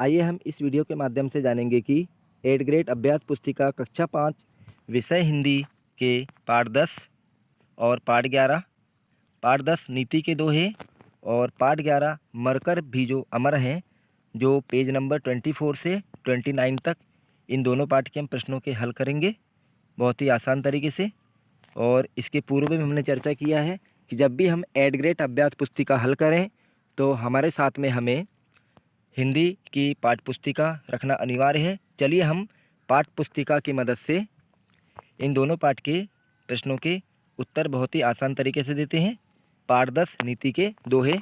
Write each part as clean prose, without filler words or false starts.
आइए हम इस वीडियो के माध्यम से जानेंगे कि 8th ग्रेड अभ्यास पुस्तिका कक्षा 5 विषय हिंदी के पाठ 10 और पाठ 11, पाठ 10 नीति के दोहे और पाठ 11 मरकर भी जो अमर हैं, जो पेज नंबर 24 से 29 तक इन दोनों पाठ के हम प्रश्नों के हल करेंगे बहुत ही आसान तरीके से। और इसके पूर्व में हमने चर्चा किया है कि जब भी हम 8th ग्रेड अभ्यास पुस्तिका हल करें तो हमारे साथ में हमें हिंदी की पाठ पुस्तिका रखना अनिवार्य है। चलिए हम पाठ पुस्तिका की मदद से इन दोनों पाठ के प्रश्नों के उत्तर बहुत ही आसान तरीके से देते हैं। पाठ 10 नीति के दोहे।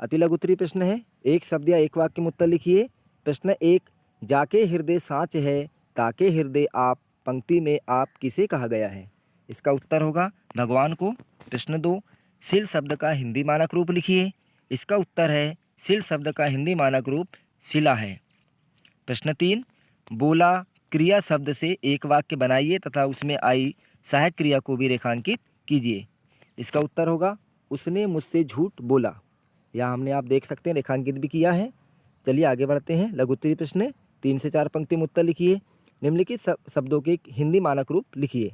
अति लघु उत्तरीय प्रश्न है, एक शब्द या एक वाक्य में उत्तर लिखिए। प्रश्न 1, जाके हृदय साँच है ताके हृदय आप, पंक्ति में आप किसे कहा गया है? इसका उत्तर होगा भगवान को। प्रश्न 2, शील शब्द का हिंदी मानक रूप लिखिए। इसका उत्तर है शील शब्द का हिंदी मानक रूप शिला है। प्रश्न 3, बोला क्रिया शब्द से एक वाक्य बनाइए तथा उसमें आई सहायक क्रिया को भी रेखांकित कीजिए। इसका उत्तर होगा उसने मुझसे झूठ बोला। यहाँ हमने आप देख सकते हैं रेखांकित भी किया है। चलिए आगे बढ़ते हैं। लघु उत्तरीय प्रश्न 3 से 4 पंक्ति में उत्तर लिखिए। निम्नलिखित शब्दों के हिंदी मानक रूप लिखिए।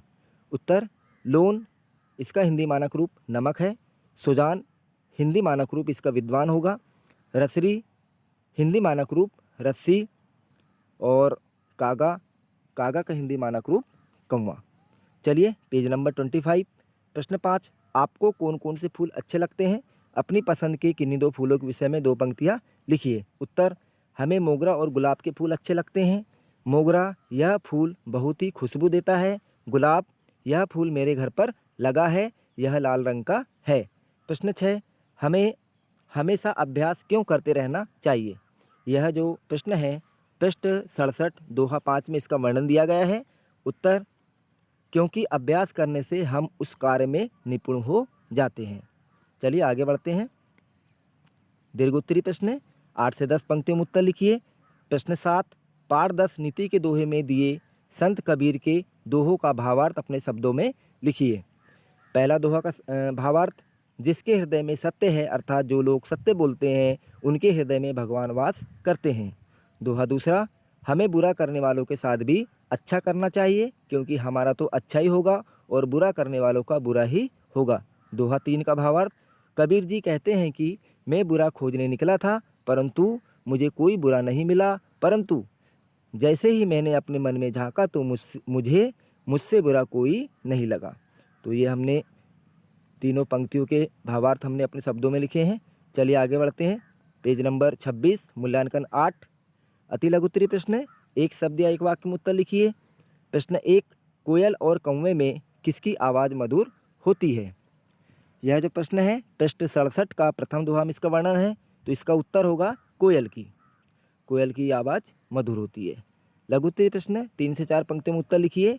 उत्तर, लोन इसका हिंदी मानक रूप नमक है। सुजान हिंदी मानक रूप इसका विद्वान होगा। रसरी हिंदी मानक रूप रस्सी। और कागा का हिंदी मानक रूप कौवा। चलिए पेज नंबर 25। प्रश्न 5, आपको कौन कौन से फूल अच्छे लगते हैं? अपनी पसंद के किन्हीं दो फूलों के विषय में 2 पंक्तियाँ लिखिए। उत्तर, हमें मोगरा और गुलाब के फूल अच्छे लगते हैं। मोगरा यह फूल बहुत ही खुशबू देता है। गुलाब यह फूल मेरे घर पर लगा है, यह लाल रंग का है। प्रश्न 6, हमें हमेशा अभ्यास क्यों करते रहना चाहिए? यह जो प्रश्न है पृष्ठ 67 दोहा 5 में इसका वर्णन दिया गया है। उत्तर, क्योंकि अभ्यास करने से हम उस कार्य में निपुण हो जाते हैं। चलिए आगे बढ़ते हैं। दीर्घोत्तरीय प्रश्न 8 से 10 पंक्तियों में उत्तर लिखिए। प्रश्न 7, पाठ 10 नीति के दोहे में दिए संत कबीर के दोहों का भावार्थ अपने शब्दों में लिखिए। पहला दोहा का भावार्थ, जिसके हृदय में सत्य है अर्थात जो लोग सत्य बोलते हैं उनके हृदय में भगवान वास करते हैं। दोहा दूसरा, हमें बुरा करने वालों के साथ भी अच्छा करना चाहिए क्योंकि हमारा तो अच्छा ही होगा और बुरा करने वालों का बुरा ही होगा। दोहा 3 का भावार्थ, कबीर जी कहते हैं कि मैं बुरा खोजने निकला था परंतु मुझे कोई बुरा नहीं मिला, परंतु जैसे ही मैंने अपने मन में झांका तो मुझसे बुरा कोई नहीं लगा। तो ये हमने तीनों पंक्तियों के भावार्थ हमने अपने शब्दों में लिखे हैं। चलिए आगे बढ़ते हैं। पेज नंबर 26 मूल्यांकन 8 अति लघु उत्तरीय प्रश्न, एक शब्द या एक वाक्य में उत्तर लिखिए। प्रश्न 1, कोयल और कौवे में किसकी आवाज़ मधुर होती है? यह जो प्रश्न है पृष्ठ 67 का प्रथम दोहा में इसका वर्णन है, तो इसका उत्तर होगा कोयल की। कोयल की आवाज़ मधुर होती है। लघु उत्तरीय प्रश्न 3 से 4 पंक्तियों में उत्तर लिखिए।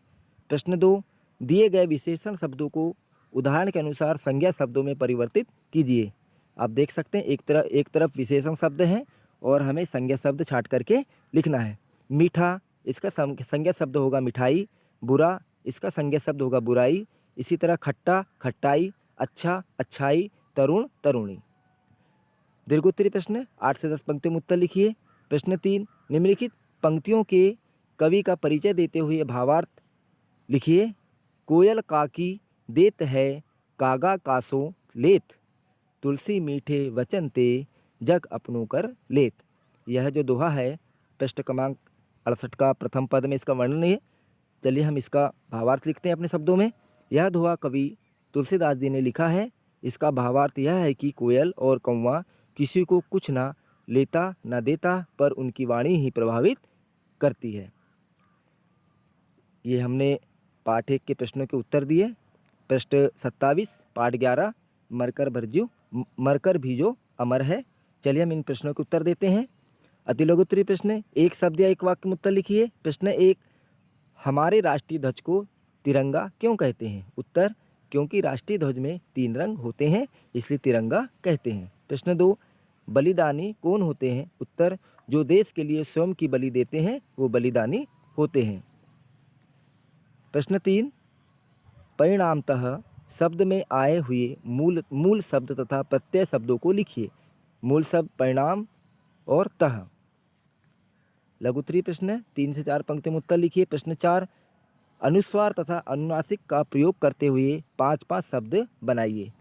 प्रश्न 2, दिए गए विशेषण शब्दों को उदाहरण के अनुसार संज्ञा शब्दों में परिवर्तित कीजिए। आप देख सकते हैं एक तरफ विशेषण शब्द हैं और हमें संज्ञा शब्द छांट करके लिखना है। मीठा इसका संज्ञा शब्द होगा मिठाई। बुरा इसका संज्ञा शब्द होगा बुराई। इसी तरह खट्टा खट्टाई, अच्छा अच्छाई, तरुण तरुणी। दीर्घोत्तरीय प्रश्न 8 से 10 पंक्तियों में उत्तर लिखिए। प्रश्न 3, निम्नलिखित पंक्तियों के कवि का परिचय देते हुए भावार्थ लिखिए। कोयल काकी देत है कागा कासो लेत, तुलसी मीठे वचन ते जग अपनों कर लेत। यह जो दोहा है पृष्ठ क्रमांक 68 का प्रथम पद में इसका वर्णन है। चलिए हम इसका भावार्थ लिखते हैं अपने शब्दों में। यह दोहा कवि तुलसीदास जी ने लिखा है। इसका भावार्थ यह है कि कोयल और कौवा किसी को कुछ ना लेता ना देता पर उनकी वाणी ही प्रभावित करती है। ये हमने पाठ 1 के प्रश्नों के उत्तर दिए। पृष्ठ 27 पाठ 11 मरकर भी जो अमर है। चलिए हम इन प्रश्नों के उत्तर देते हैं। अति लघु उत्तरीय प्रश्न, एक शब्द या एक वाक्य में उत्तर लिखिए। प्रश्न 1, हमारे राष्ट्रीय ध्वज को तिरंगा क्यों कहते हैं? उत्तर, क्योंकि राष्ट्रीय ध्वज में 3 रंग होते हैं इसलिए तिरंगा कहते हैं। प्रश्न 2, बलिदानी कौन होते हैं? उत्तर, जो देश के लिए स्वयं की बलि देते हैं वो बलिदानी होते हैं। प्रश्न 3, परिणामतः शब्द में आए हुए मूल शब्द तथा प्रत्यय शब्दों को लिखिए। मूल शब्द परिणाम और तः। लघु उत्तरीय प्रश्न 3 से 4 पंक्तियों में उत्तर लिखिए। प्रश्न 4, अनुस्वार तथा अनुनासिक का प्रयोग करते हुए 5-5 शब्द बनाइए।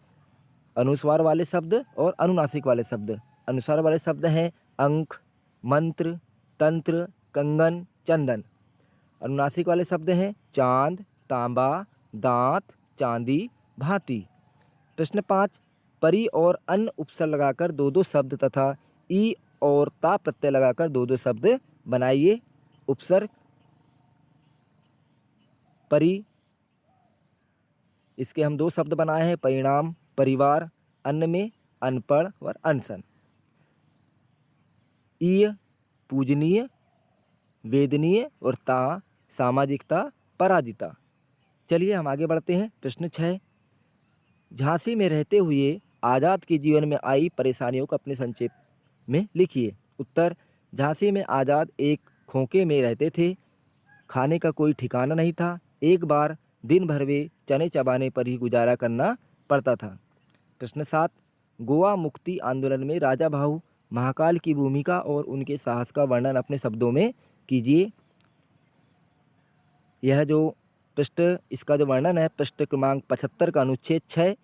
अनुस्वार वाले शब्द और अनुनासिक वाले शब्द। अनुस्वार वाले शब्द हैं अंक, मंत्र, तंत्र, कंगन, चंदन। अनुनासिक वाले शब्द हैं चांद, तांबा, दांत, चांदी, भांति। प्रश्न 5, परी और अन उपसर्ग लगाकर 2-2 शब्द तथा ई और ता प्रत्यय लगाकर 2-2 शब्द बनाइए। उपसर्ग परी, इसके हम 2 शब्द बनाए हैं, परिणाम, परिवार। अन्न में अनपढ़ और अनशन। ईय पूजनीय, वेदनीय और ता सामाजिकता, पराजिता। चलिए हम आगे बढ़ते हैं। प्रश्न 6, झांसी में रहते हुए आज़ाद के जीवन में आई परेशानियों को अपने संक्षेप में लिखिए। उत्तर, झांसी में आज़ाद एक खोखे में रहते थे। खाने का कोई ठिकाना नहीं था। एक बार दिन भर वे चने चबाने पर ही गुजारा करना पड़ता था। प्रश्न 7, गोवा मुक्ति आंदोलन में राजा भाऊ महाकाल की भूमिका और उनके साहस का वर्णन अपने शब्दों में कीजिए। यह जो पृष्ठ, इसका जो वर्णन है पृष्ठ क्रमांक 75 का अनुच्छेद 6।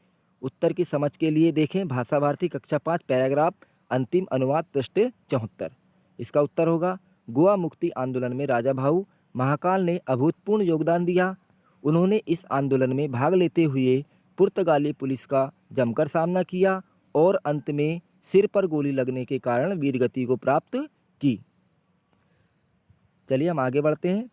उत्तर की समझ के लिए देखें भाषा भारती कक्षा 5 पैराग्राफ अंतिम अनुवाद पृष्ठ 74। इसका उत्तर होगा, गोवा मुक्ति आंदोलन में राजा भाऊ महाकाल ने अभूतपूर्व योगदान दिया। उन्होंने इस आंदोलन में भाग लेते हुए पुर्तगाली पुलिस का जमकर सामना किया और अंत में सिर पर गोली लगने के कारण वीरगति को प्राप्त की। चलिए हम आगे बढ़ते हैं।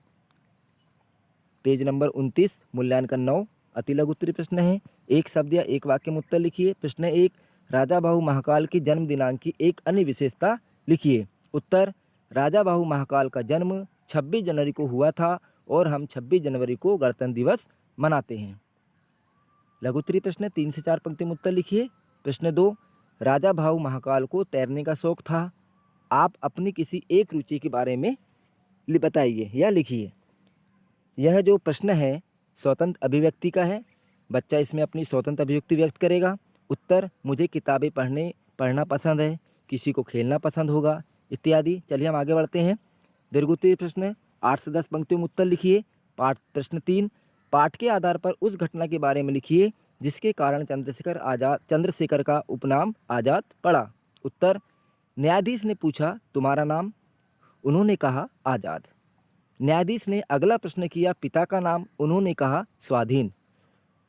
पेज नंबर 29, मूल्यांकन 9, अति लघु उत्तरीय प्रश्न है। एक शब्द या एक वाक्य में उत्तर लिखिए। प्रश्न 1, राजा भाऊ महाकाल की जन्म दिनांक की एक अन्य विशेषता लिखिए। उत्तर, राजा भाऊ महाकाल का जन्म 26 जनवरी को हुआ था और हम 26 जनवरी को गणतंत्र दिवस मनाते हैं। लघु उत्तरीय प्रश्न 3 से 4 पंक्ति में उत्तर लिखिए। प्रश्न 2, राजा भाऊ महाकाल को तैरने का शौक था। आप अपनी किसी एक रुचि के बारे में बताइए या लिखिए। यह जो प्रश्न है स्वतंत्र अभिव्यक्ति का है। बच्चा इसमें अपनी स्वतंत्र अभिव्यक्ति व्यक्त करेगा। उत्तर, मुझे किताबें पढ़ना पसंद है, किसी को खेलना पसंद होगा, इत्यादि। चलिए हम आगे बढ़ते हैं। दीर्घ उत्तरीय प्रश्न 8 से 10 पंक्तियों में उत्तर लिखिए। प्रश्न 3, पाठ के आधार पर उस घटना के बारे में लिखिए जिसके कारण चंद्रशेखर का उपनाम आज़ाद पड़ा। उत्तर, न्यायाधीश ने पूछा तुम्हारा नाम, उन्होंने कहा आज़ाद। न्यायाधीश ने अगला प्रश्न किया पिता का नाम, उन्होंने कहा स्वाधीन।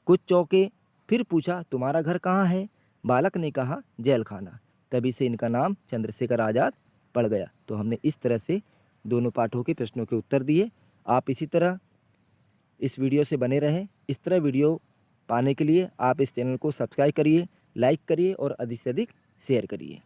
कुछ चौंके, फिर पूछा तुम्हारा घर कहाँ है, बालक ने कहा जेल खाना। तभी से इनका नाम चंद्रशेखर आज़ाद पड़ गया। तो हमने इस तरह से दोनों पाठों के प्रश्नों के उत्तर दिए। आप इसी तरह इस वीडियो से बने रहें। इस तरह वीडियो पाने के लिए आप इस चैनल को सब्सक्राइब करिए, लाइक करिए और अधिक से अधिक शेयर करिए।